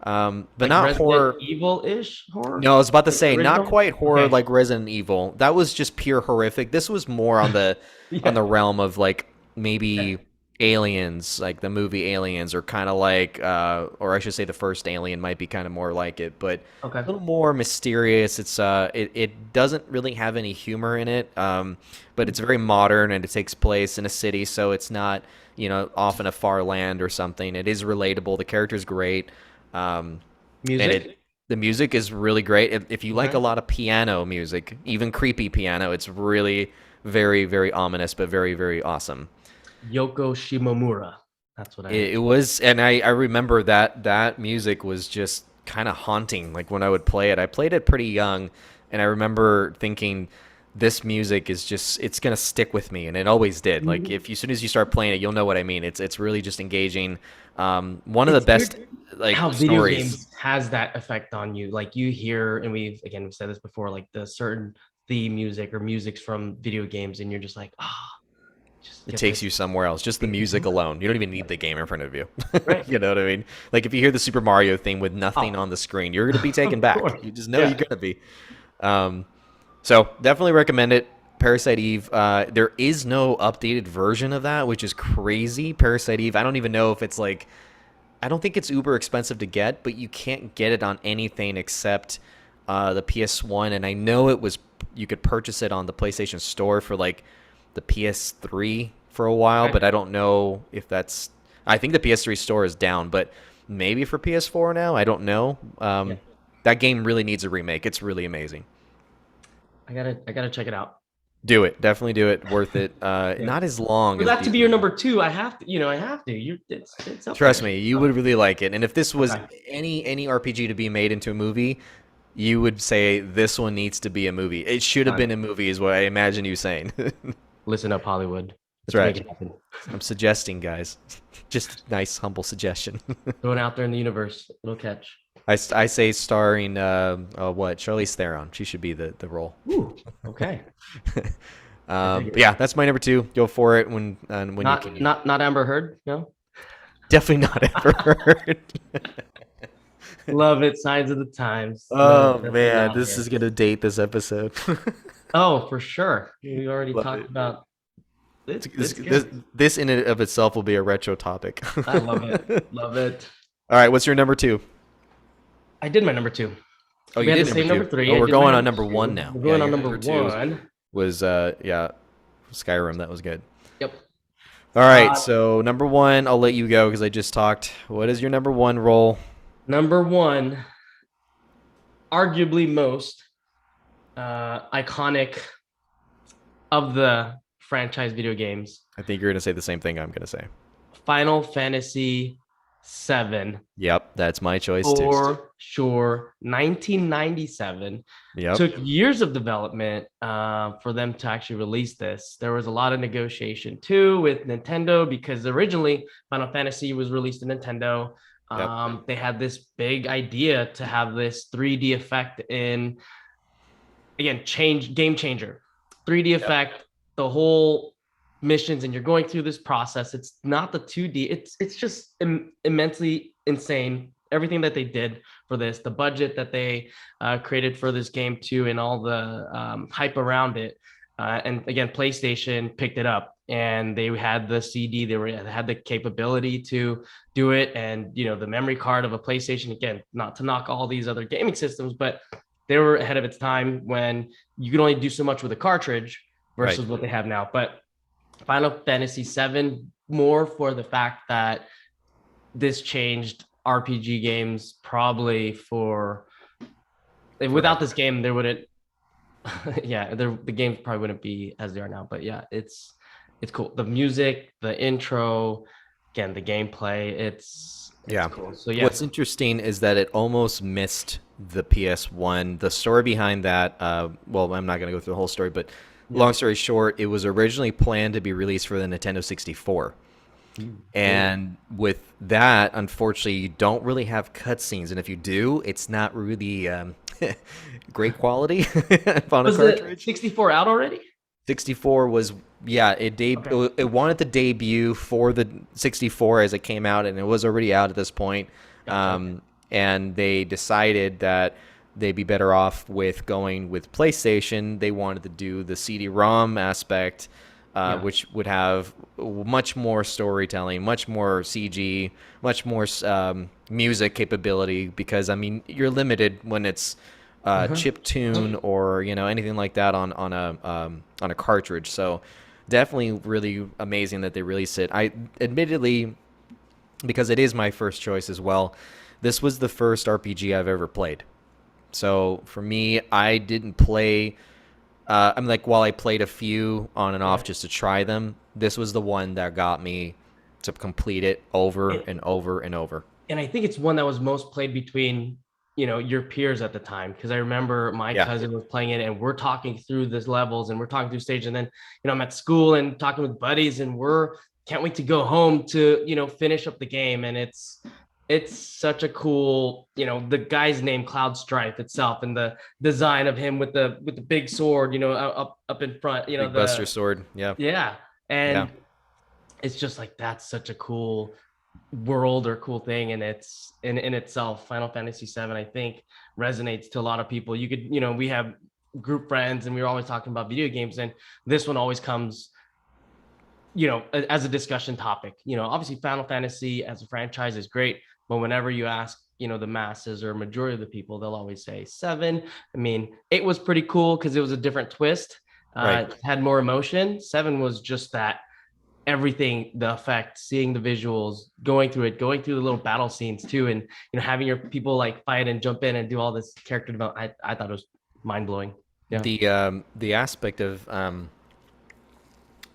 Speaker 1: but
Speaker 2: like
Speaker 1: not
Speaker 2: Resident
Speaker 1: horror.
Speaker 2: Evil-ish horror?
Speaker 1: No, I was about to
Speaker 2: Like
Speaker 1: say not
Speaker 2: original?
Speaker 1: quite horror
Speaker 2: Okay.
Speaker 1: like Resident Evil. That was just pure horrific. This was more on the
Speaker 2: Yeah.
Speaker 1: realm of like
Speaker 2: Okay.
Speaker 1: maybe Aliens, like the movie Aliens, or kind of like, or I should say, the first Alien might be kind of more like it, but
Speaker 2: Okay.
Speaker 1: a little more mysterious. It doesn't really have any humor in it, but it's very modern and it takes place in a city, so it's not off in a far land or something. It is relatable. The character's great. And
Speaker 2: Music?
Speaker 1: the music is really great. If you like a
Speaker 2: Okay.
Speaker 1: lot of piano music, even creepy piano, it's really very, very ominous, but very, very awesome.
Speaker 2: Yoko Shimomura. That's what I.
Speaker 1: It was, and I remember that music was just kind of haunting. Like when I would play it, I played it pretty young, and I remember thinking, this music is just, it's gonna stick with me, and it always did. Like
Speaker 2: Mhm.
Speaker 1: if as soon as you start playing it, you'll know what I mean. It's really just engaging. One of the
Speaker 2: It's
Speaker 1: best
Speaker 2: weird
Speaker 1: like
Speaker 2: how video
Speaker 1: stories.
Speaker 2: games has that effect on you. Like you hear, and we've said this before, like the certain theme music or musics from video games, and you're just like, ah, just
Speaker 1: It
Speaker 2: get
Speaker 1: takes
Speaker 2: this.
Speaker 1: you somewhere else. Just the music alone. You don't even need the game in front of you.
Speaker 2: Right.
Speaker 1: You know what I mean? Like if you hear the Super Mario theme with nothing
Speaker 2: Oh,
Speaker 1: on the screen, you're gonna be taken
Speaker 2: of
Speaker 1: back.
Speaker 2: course.
Speaker 1: You just know you're
Speaker 2: Yeah.
Speaker 1: gonna be. Um, so definitely recommend it. Parasite Eve. There is no updated version of that, which is crazy. Parasite Eve. I don't even know if it's like. I don't think it's uber expensive to get, but you can't get it on anything except the PS1. And I know it was you could purchase it on the PlayStation Store for like the PS3 for a while,
Speaker 2: Okay.
Speaker 1: but I don't know if that's. I think the PS3 store is down, but maybe for PS4 now. I don't know.
Speaker 2: Yeah.
Speaker 1: That game really needs a remake. It's really amazing.
Speaker 2: I gotta check it out.
Speaker 1: Do it. Definitely do it. Worth it.
Speaker 2: Yeah.
Speaker 1: Not as long
Speaker 2: For
Speaker 1: as
Speaker 2: that
Speaker 1: the
Speaker 2: to be
Speaker 1: other
Speaker 2: your
Speaker 1: one.
Speaker 2: number two, I have to, I have to. It's up
Speaker 1: Trust
Speaker 2: there.
Speaker 1: me, you would really like it. And if this was
Speaker 2: Okay.
Speaker 1: any RPG to be made into a movie, you would say this one needs to be a movie. It should have
Speaker 2: Done.
Speaker 1: been a movie, is what I imagine you saying. That's
Speaker 2: Listen up, Hollywood. Let's
Speaker 1: right.
Speaker 2: make it happen.
Speaker 1: I'm suggesting, guys. Just nice, humble suggestion.
Speaker 2: Throw it out there in the universe. It'll catch.
Speaker 1: I say starring what, Charlize Theron. She should be the role.
Speaker 2: Ooh, okay.
Speaker 1: But yeah, that's my number two. Go for it when you
Speaker 2: Not
Speaker 1: can.
Speaker 2: not Amber Heard. No.
Speaker 1: Definitely not ever heard.
Speaker 2: Love it. Signs of the times. No,
Speaker 1: Oh
Speaker 2: definitely
Speaker 1: man,
Speaker 2: not
Speaker 1: this
Speaker 2: her.
Speaker 1: is gonna date this episode.
Speaker 2: Oh, for sure. We already
Speaker 1: Love
Speaker 2: talked
Speaker 1: it.
Speaker 2: about it.
Speaker 1: This,
Speaker 2: It's good.
Speaker 1: this in and of itself will be a retro topic.
Speaker 2: I love it. Love it.
Speaker 1: All right, what's your number two?
Speaker 2: I did my number two.
Speaker 1: Oh,
Speaker 2: We
Speaker 1: you
Speaker 2: had
Speaker 1: did
Speaker 2: the same
Speaker 1: number
Speaker 2: number
Speaker 1: two.
Speaker 2: three.
Speaker 1: Oh,
Speaker 2: I
Speaker 1: we're
Speaker 2: did my
Speaker 1: going on
Speaker 2: number
Speaker 1: number one
Speaker 2: two.
Speaker 1: now.
Speaker 2: We're
Speaker 1: Yeah,
Speaker 2: going on
Speaker 1: your
Speaker 2: number
Speaker 1: two
Speaker 2: one.
Speaker 1: was yeah, Skyrim. That was good.
Speaker 2: Yep.
Speaker 1: All right,
Speaker 2: Uh,
Speaker 1: so number one, I'll let you go because I just talked. What is your number one role?
Speaker 2: Number one, arguably most iconic of the franchise video games,
Speaker 1: I think you're gonna say the same thing I'm gonna say.
Speaker 2: Final Fantasy 7
Speaker 1: Yep, that's my choice too.
Speaker 2: for sure. 1997
Speaker 1: Yep,
Speaker 2: took years of development for them to actually release this. There was a lot of negotiation too with Nintendo because originally Final Fantasy was released to Nintendo.
Speaker 1: yep,
Speaker 2: They had this big idea to have this 3D effect in, again, change game changer, 3D
Speaker 1: yep.
Speaker 2: effect, the whole missions, and you're going through this process. It's not the 2D. It's just immensely insane. Everything that they did for this, the budget that they created for this game too, and all the hype around it. And again, PlayStation picked it up, and they had the CD. They had the capability to do it, and the memory card of a PlayStation. Again, not to knock all these other gaming systems, but they were ahead of its time when you could only do so much with a cartridge
Speaker 1: Right.
Speaker 2: versus what they have now. But Final Fantasy VII, more for the fact that this changed RPG games probably for. Without this game, there wouldn't. Yeah, the games probably wouldn't be as they are now. But yeah, it's cool. The music, the intro, again, the gameplay. It's
Speaker 1: Yeah.
Speaker 2: cool. So yeah,
Speaker 1: What's interesting is that it almost missed the PS1. The story behind that, well, I'm not going to go through the whole story, but long story short, it was originally planned to be released for the Nintendo 64. And with that, unfortunately, you don't really have cutscenes. And if you do, it's not really great quality on a
Speaker 2: was the
Speaker 1: cartridge.
Speaker 2: 64 out already?
Speaker 1: 64 was, yeah,
Speaker 2: Okay.
Speaker 1: it wanted to debut for the 64 as it came out, and it was already out at this point.
Speaker 2: Gotcha. Okay.
Speaker 1: And they decided that they'd be better off with going with PlayStation. They wanted to do the CD-ROM aspect,
Speaker 2: Yeah.
Speaker 1: which would have much more storytelling, much more CG, much more music capability. Because I mean, you're limited when it's
Speaker 2: Uh-huh.
Speaker 1: chip tune or anything like that on a cartridge. So definitely really amazing that they released it. I admittedly, because it is my first choice as well, this was the first RPG I've ever played. So for me, I didn't play. I'm like, while I played a few on and off
Speaker 2: Yeah.
Speaker 1: just to try them, this was the one that got me to complete it over
Speaker 2: And,
Speaker 1: and over and over.
Speaker 2: and I think it's one that was most played between, your peers at the time. Because I remember my
Speaker 1: Yeah,
Speaker 2: cousin was playing it and we're talking through this levels and we're talking through stage. And then, I'm at school and talking with buddies and we're can't wait to go home to, finish up the game. And it's such a cool, the guy's name Cloud Strife itself and the design of him with the big sword, up in front,
Speaker 1: Big Buster Sword. Yeah,
Speaker 2: yeah.
Speaker 1: yeah,
Speaker 2: And it's just like that's such a cool world or cool thing, and it's in itself. Final Fantasy 7, I think, resonates to a lot of people. You could, we have group friends and we were always talking about video games, and this one always comes, as a discussion topic. Obviously Final Fantasy as a franchise is great, but whenever you ask, the masses or majority of the people, they'll always say 7. I mean, 8 was pretty cool because it was a different twist.
Speaker 1: right.
Speaker 2: It had more emotion. 7 was just that everything, the effect, seeing the visuals, going through the little battle scenes too, and having your people like fight and jump in and do all this character development. I thought it was mind blowing. Yeah.
Speaker 1: The aspect of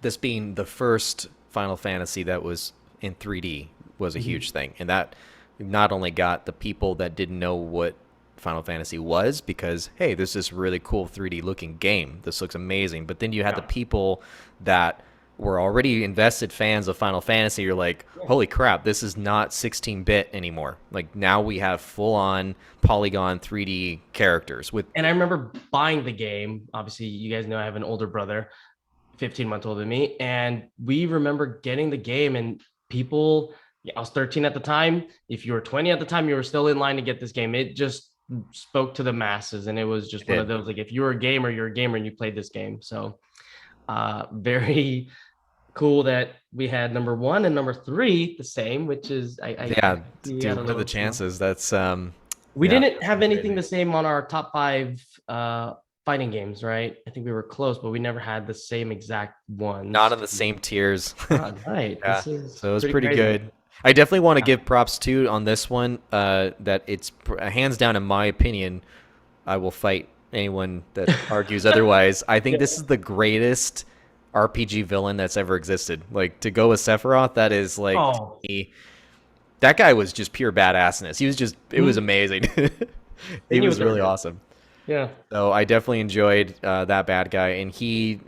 Speaker 1: this being the first Final Fantasy that was in 3D was a
Speaker 2: Mhm.
Speaker 1: huge thing, and that not only got the people that didn't know what Final Fantasy was, because hey, this is really cool 3D looking game. This looks amazing. But then you had the
Speaker 2: Yeah.
Speaker 1: people that were already invested fans of Final Fantasy. You're like,
Speaker 2: Yeah.
Speaker 1: holy crap, this is not 16-bit anymore. Like now we have full on polygon 3D characters with
Speaker 2: And I remember buying the game. Obviously, you guys know I have an older brother, 15 months older than me. And we remember getting the game, and people, yeah, I was 13 at the time. If you were 20 at the time, you were still in line to get this game. It just spoke to the masses. And it was just
Speaker 1: it
Speaker 2: one of
Speaker 1: did.
Speaker 2: those, like, if you were a gamer, you're a gamer and you played this game. So, very cool that we had number 1 and number 3 the same, which is,
Speaker 1: Yeah,
Speaker 2: I
Speaker 1: dude,
Speaker 2: don't
Speaker 1: what are the
Speaker 2: know.
Speaker 1: chances? That's
Speaker 2: We
Speaker 1: yeah,
Speaker 2: didn't
Speaker 1: that's
Speaker 2: have
Speaker 1: pretty
Speaker 2: anything
Speaker 1: crazy.
Speaker 2: the same on our top 5 fighting games, right? I think we were close, but we never had the same exact
Speaker 1: Not
Speaker 2: ones.
Speaker 1: on the same tiers.
Speaker 2: Right.
Speaker 1: Yeah,
Speaker 2: This is
Speaker 1: so it was
Speaker 2: pretty
Speaker 1: pretty
Speaker 2: crazy.
Speaker 1: good. I definitely want to
Speaker 2: Yeah.
Speaker 1: give props too on this one. That it's hands down, in my opinion, I will fight anyone that argues otherwise. I think this is the greatest RPG villain that's ever existed. Like to go with Sephiroth, that is like to
Speaker 2: Oh,
Speaker 1: me, that guy was just pure badassness. He was just it was
Speaker 2: mhm.
Speaker 1: amazing. He
Speaker 2: Continue
Speaker 1: was
Speaker 2: with the
Speaker 1: really
Speaker 2: review.
Speaker 1: awesome.
Speaker 2: Yeah.
Speaker 1: So I definitely enjoyed that bad guy, and he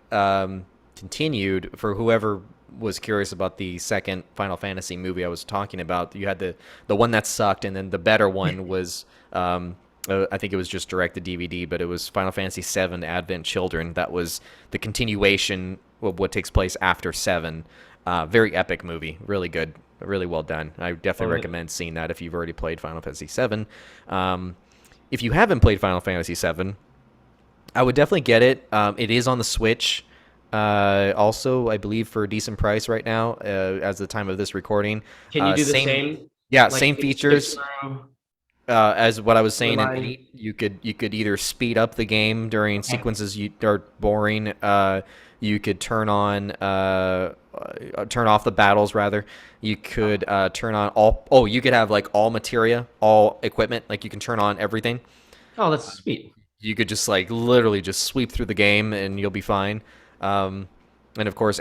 Speaker 1: continued for whoever was curious about the second Final Fantasy movie I was talking about. You had the one that sucked, and then the better one was I think it was just direct to DVD, but it was Final Fantasy VII Advent Children. That was the continuation of what takes place after Seven. Very epic movie, really good, really well done. I definitely
Speaker 2: Love it.
Speaker 1: recommend seeing that if you've already played Final Fantasy VII. If you haven't played Final Fantasy VII, I would definitely get it. It is on the Switch. Also, I believe for a decent price right now, as the time of this recording.
Speaker 2: Can you do the
Speaker 1: Same,
Speaker 2: same?
Speaker 1: yeah,
Speaker 2: Like
Speaker 1: same
Speaker 2: skip
Speaker 1: features
Speaker 2: through
Speaker 1: as what I was saying in
Speaker 2: storyline?
Speaker 1: 8. You could either speed up the game during
Speaker 2: Okay.
Speaker 1: sequences you are boring. You could turn off the battles rather. You could turn on all. Oh, you could have like all materia, all equipment. Like you can turn on everything.
Speaker 2: Oh, that's sweet.
Speaker 1: You could just like literally just sweep through the game and you'll be fine. Um, and of course,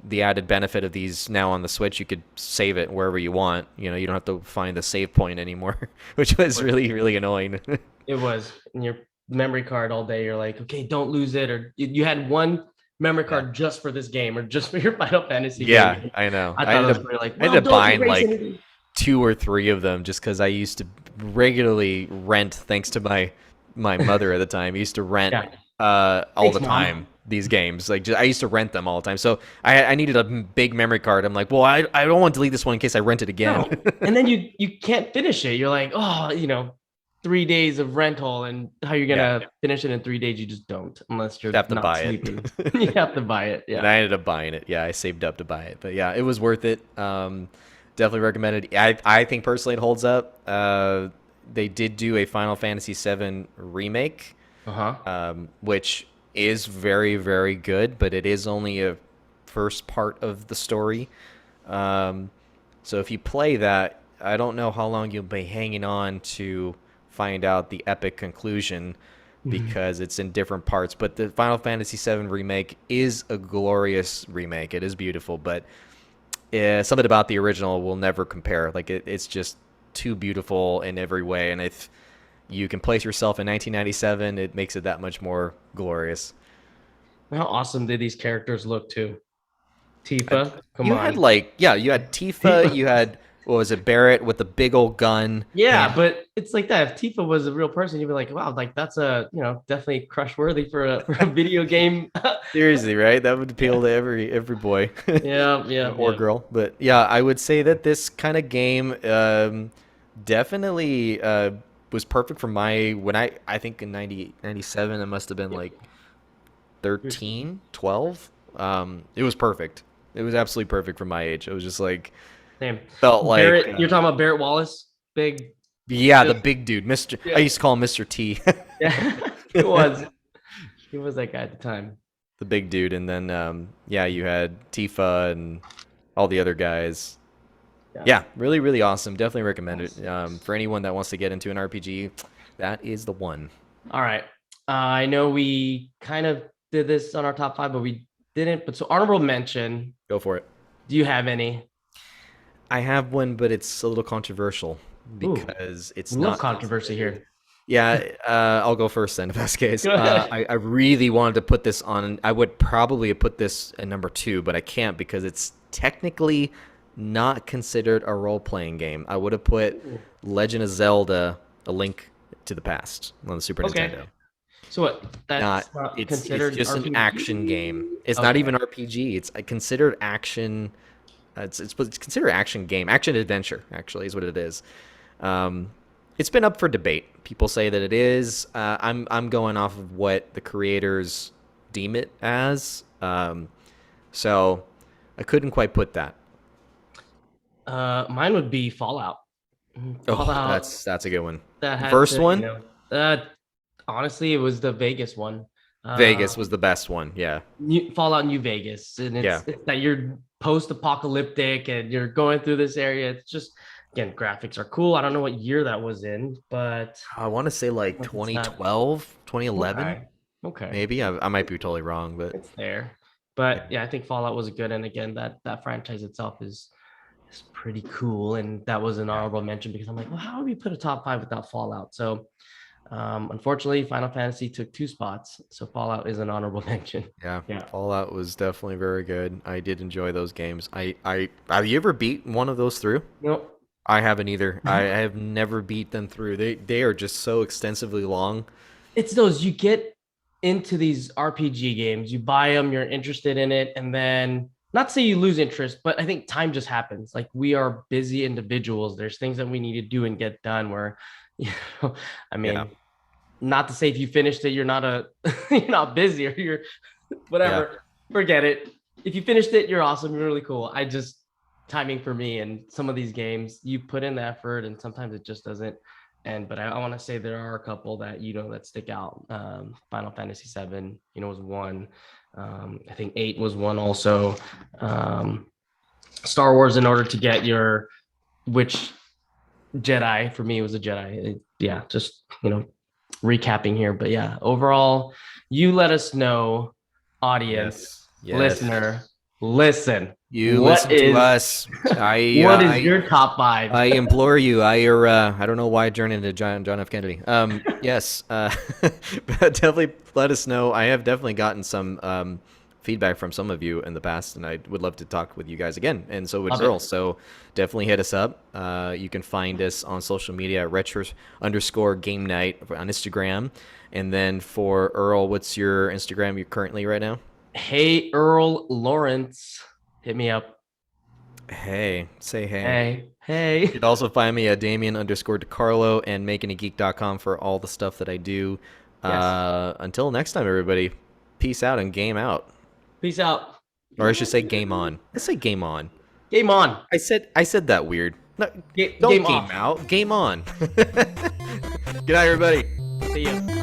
Speaker 1: the added benefit of these now on the Switch, you could save it wherever you want. You know, you don't have to find the save point anymore, which was really annoying.
Speaker 2: It was in your memory card all day. You're like, okay, don't lose it. Or you had one memory
Speaker 1: Yeah.
Speaker 2: card just for this game or just for your Final Fantasy game.
Speaker 1: Yeah, I know.
Speaker 2: I thought that was pretty like,
Speaker 1: I ended
Speaker 2: well,
Speaker 1: up
Speaker 2: don't
Speaker 1: buying
Speaker 2: erase
Speaker 1: like
Speaker 2: anything.
Speaker 1: two or three of them just because I used to regularly rent, thanks to my mother at the time. I used to rent
Speaker 2: Yeah.
Speaker 1: all
Speaker 2: Thanks,
Speaker 1: the
Speaker 2: mom.
Speaker 1: time these games. Like I used to rent them all the time. So I needed a big memory card. I'm like, well, I don't want to delete this one in case I rent it again.
Speaker 2: No. And then you can't finish it. You're like, oh, 3 days of rental and how you're
Speaker 1: Yeah,
Speaker 2: gonna finish it in 3 days, you just don't, unless
Speaker 1: just
Speaker 2: you're
Speaker 1: have to
Speaker 2: not
Speaker 1: buy it.
Speaker 2: sleeping. You have to buy it.
Speaker 1: And
Speaker 2: Yeah.
Speaker 1: I ended up buying it. Yeah, I saved up to buy it. But yeah, it was worth it. Definitely recommended. I think personally it holds up. They did do a Final Fantasy VII remake,
Speaker 2: Uh-huh.
Speaker 1: which is very good, but it is only a first part of the story. Um, so if you play that, I don't know how long you'll be hanging on to find out the epic conclusion because it's in different parts. But the Final Fantasy VII remake is a glorious remake. It is beautiful, but something about the original will never compare. Like it's just too beautiful in every way, and if you can place yourself in 1997, it makes it that much more glorious.
Speaker 2: How awesome did these characters look too?
Speaker 1: Uh,
Speaker 2: Tifa, come
Speaker 1: You had
Speaker 2: on.
Speaker 1: like yeah, you had Tifa, you had what was it, Barrett with the big old gun
Speaker 2: Yeah,
Speaker 1: hand.
Speaker 2: but it's like that. If Tifa was a real person, you'd be like, wow, like that's definitely crush worthy for a video game.
Speaker 1: Seriously, right? That would appeal to every boy
Speaker 2: Yeah, yeah,
Speaker 1: or
Speaker 2: yeah.
Speaker 1: girl. But yeah, I would say that this kind of game definitely was perfect for my when I think in 97 it must have been like 13, 12. It was perfect. It was absolutely perfect for my age. It was just like
Speaker 2: Same.
Speaker 1: felt like
Speaker 2: Barrett, you're talking about Barrett Wallace, big,
Speaker 1: yeah, the
Speaker 2: just
Speaker 1: big dude, Mr. I
Speaker 2: yeah,
Speaker 1: used to call him Mr. T.
Speaker 2: yeah. He was. He was that guy at the time.
Speaker 1: The big dude, and then yeah, you had Tifa and all the other guys.
Speaker 2: Yeah.
Speaker 1: Yeah, really awesome. Definitely recommend it
Speaker 2: Yes.
Speaker 1: for anyone that wants to get into an RPG. That is the one.
Speaker 2: All right. I know we kind of did this on our top five, but we didn't. But so honorable mention.
Speaker 1: Go for it.
Speaker 2: Do you have any?
Speaker 1: I have one, but it's a little controversial
Speaker 2: Ooh,
Speaker 1: because it's
Speaker 2: we love
Speaker 1: not
Speaker 2: controversy
Speaker 1: considered.
Speaker 2: here.
Speaker 1: Yeah, I'll go first then, if that's the case.
Speaker 2: Go ahead.
Speaker 1: I really wanted to put this on. I would probably have put this at number two, but I can't because it's technically not considered a role playing game. I would have put
Speaker 2: Ooh.
Speaker 1: Legend of Zelda: A Link to the Past on the Super
Speaker 2: Okay.
Speaker 1: Nintendo.
Speaker 2: So what?
Speaker 1: Not
Speaker 2: That's not
Speaker 1: it's
Speaker 2: considered
Speaker 1: just an action game.
Speaker 2: RPG.
Speaker 1: It's not even
Speaker 2: Okay.
Speaker 1: RPG. It's a considered action. It's considered action game, action adventure. Actually, is what it is. Um, it's been up for debate. People say that it is. I'm going off of what the creators deem it as. So I couldn't quite put that.
Speaker 2: Mine would be Fallout.
Speaker 1: Oh,
Speaker 2: Fallout
Speaker 1: that's a good one.
Speaker 2: that
Speaker 1: The
Speaker 2: had
Speaker 1: first
Speaker 2: to,
Speaker 1: one,
Speaker 2: honestly, it was the Vegas one.
Speaker 1: Vegas was the best one. Yeah,
Speaker 2: Fallout New Vegas, and
Speaker 1: yeah.
Speaker 2: it's that you're post-apocalyptic and you're going through this area. It's just Again, graphics are cool. I don't know what year that was in, but
Speaker 1: I want to say like
Speaker 2: like it's not
Speaker 1: 2012, 2011,
Speaker 2: okay. Okay,
Speaker 1: maybe. I might be totally wrong, but
Speaker 2: it's there.
Speaker 1: yeah.
Speaker 2: But yeah, I think Fallout was good. And again, that franchise itself is pretty cool. And that was an
Speaker 1: Yeah.
Speaker 2: honorable mention because I'm like, well, how would we put a top five without Fallout? So unfortunately, Final Fantasy took two spots, so Fallout is an honorable mention.
Speaker 1: Yeah,
Speaker 2: Yeah.
Speaker 1: Fallout was definitely very good. I did enjoy those games. I have you ever beat one of those through?
Speaker 2: No,
Speaker 1: I haven't either. I have never beat them through. They are just so extensively long.
Speaker 2: it's those you get into these RPG games, you buy them, you're interested in it, and then not to say you lose interest, but I think time just happens. Like we are busy individuals. There's things that we need to do and get done where, you know, I
Speaker 1: Yeah,
Speaker 2: mean, not to say if you finished it, you're not a you're not busy or you're
Speaker 1: yeah,
Speaker 2: whatever. Forget it. If you finished it, you're awesome. You're really cool. I just timing for me and some of these games, you put in the effort and sometimes it just doesn't. And but I want to say there are a couple that that stick out. Final Fantasy 7, was one. I think 8 was one also. Um, Star Wars in order to get your which Jedi for me was a Jedi. Yeah, just recapping here, but yeah, overall, you let us know, audience,
Speaker 1: yes, yes.
Speaker 2: listener, listen.
Speaker 1: You
Speaker 2: What
Speaker 1: listen to
Speaker 2: is
Speaker 1: us. I
Speaker 2: what is
Speaker 1: I
Speaker 2: your top five?
Speaker 1: I implore you. I don't know why I turned into John F. Kennedy. Yes. But definitely let us know. I have definitely gotten some feedback from some of you in the past, and I would love to talk with you guys again. And so would
Speaker 2: Love
Speaker 1: Earl.
Speaker 2: it.
Speaker 1: So definitely hit us up. You can find us on social media at retro_game night on Instagram. And then for Earl, what's your Instagram you currently right now?
Speaker 2: Hey, Earl Lawrence, hit me up.
Speaker 1: Hey, say hey. You
Speaker 2: Hey.
Speaker 1: could also find me at Damien_DeCarlo and makingitgeek.com for all the stuff that I do.
Speaker 2: Yes.
Speaker 1: Until next time, everybody, peace out and game out.
Speaker 2: Peace out.
Speaker 1: Or I should say game on. Let's say game on.
Speaker 2: Game on.
Speaker 1: I said that weird. No, don't
Speaker 2: Game
Speaker 1: game
Speaker 2: off.
Speaker 1: out. Game on. Good night, everybody.
Speaker 2: See you.